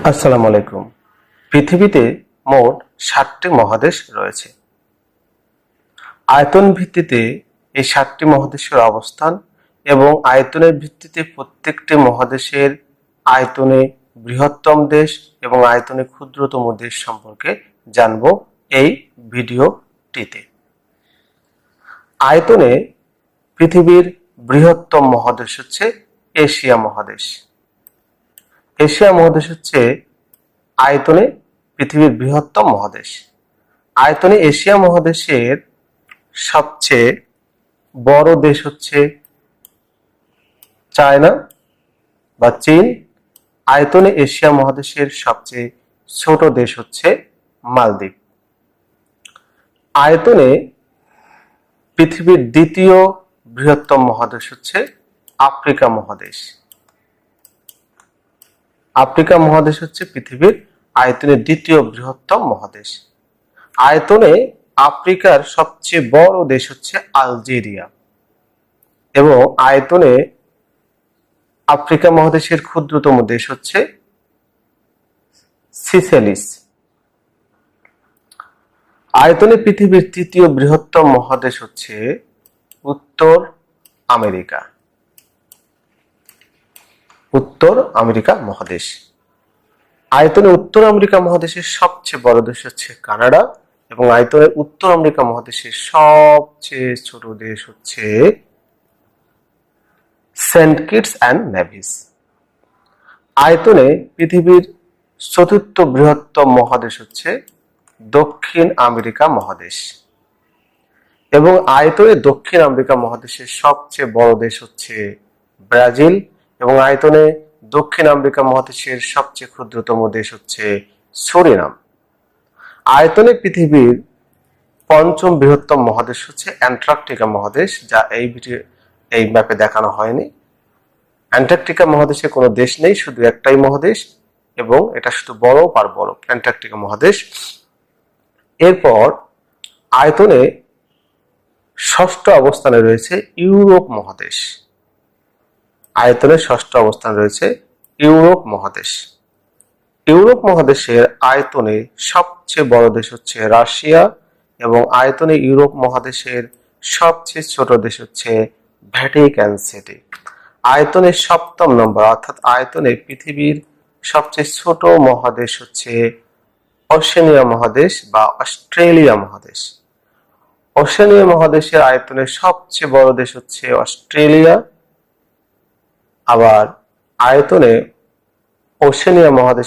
আসসালামু আলাইকুম। পৃথিবীতে মোট ৭টি মহাদেশ রয়েছে। আয়তন ভিত্তিতে এই ৭টি মহাদেশের অবস্থান এবং আয়তনের ভিত্তিতে প্রত্যেকটি মহাদেশের আয়তনে বৃহত্তম দেশ এবং আয়তনে ক্ষুদ্রতম দেশ সম্পর্কে জানব এই ভিডিওটিতে। আয়তনে পৃথিবীর বৃহত্তম মহাদেশ হচ্ছে এশিয়া মহাদেশ। এশিয়া মহাদেশ হচ্ছে আয়তনে পৃথিবীর বৃহত্তম মহাদেশ। আয়তনে এশিয়া মহাদেশের সবচেয়ে বড় দেশ হচ্ছে চায়না বা চীন। আয়তনে এশিয়া মহাদেশের সবচেয়ে ছোট দেশ হচ্ছে মালদ্বীপ। আয়তনে পৃথিবীর দ্বিতীয় বৃহত্তম মহাদেশ হচ্ছে আফ্রিকা মহাদেশ। আফ্রিকা মহাদেশ হচ্ছে পৃথিবীর আয়তনের দ্বিতীয় বৃহত্তম মহাদেশ। আয়তনে আফ্রিকার সবচেয়ে বড় দেশ হচ্ছে আলজেরিয়া এবং আয়তনে আফ্রিকা মহাদেশের ক্ষুদ্রতম দেশ হচ্ছে সিসেলিস। আয়তনে পৃথিবীর তৃতীয় বৃহত্তম মহাদেশ হচ্ছে উত্তর আমেরিকা। উত্তর আমেরিকা মহাদেশ। আয়তনে উত্তর আমেরিকা মহাদেশের সবচেয়ে বড় দেশ হচ্ছে কানাডা এবং আয়তনে উত্তর আমেরিকা মহাদেশের সবচেয়ে ছোট দেশ হচ্ছে সেন্ট কিটস অ্যান্ড নেভিস। আয়তনে পৃথিবীর চতুর্থ বৃহত্তম মহাদেশ হচ্ছে দক্ষিণ আমেরিকা মহাদেশ এবং আয়তনে দক্ষিণ আমেরিকা মহাদেশের সবচেয়ে বড় দেশ হচ্ছে ব্রাজিল এবং আয়তনে দক্ষিণ আমেরিকা মহাদেশের সবচেয়ে ক্ষুদ্রতম দেশ হচ্ছে সুরিনাম। আয়তনে পৃথিবীর পঞ্চম বৃহত্তম মহাদেশ হচ্ছে অ্যান্টার্কটিকা মহাদেশ, যা এই ম্যাপে দেখানো হয়নি। অ্যান্টার্কটিকা মহাদেশে কোনো দেশ নেই, শুধু একটাই মহাদেশ এবং এটা শুধু বরফ আর বরফ, অ্যান্টার্কটিকা মহাদেশ। এরপর আয়তনে ষষ্ঠ অবস্থানে রয়েছে ইউরোপ মহাদেশ। আয়তনে ষষ্ঠ অবস্থান রয়েছে ইউরোপ মহাদেশ। ইউরোপ মহাদেশের আয়তনে সবচেয়ে বড় দেশ হচ্ছে রাশিয়া এবং আয়তনে ইউরোপ মহাদেশের সবচেয়ে ছোট দেশ হচ্ছে ভ্যাটিকান সিটি। আয়তনে সপ্তম নম্বর, অর্থাৎ আয়তনে পৃথিবীর সবচেয়ে ছোট মহাদেশ হচ্ছে ওশেনিয়া মহাদেশ বা অস্ট্রেলিয়া মহাদেশ। ওশেনিয়া মহাদেশের আয়তনের সবচেয়ে বড় দেশ হচ্ছে অস্ট্রেলিয়া। আবার আয়তনে ওশেনিয়া মহাদেশ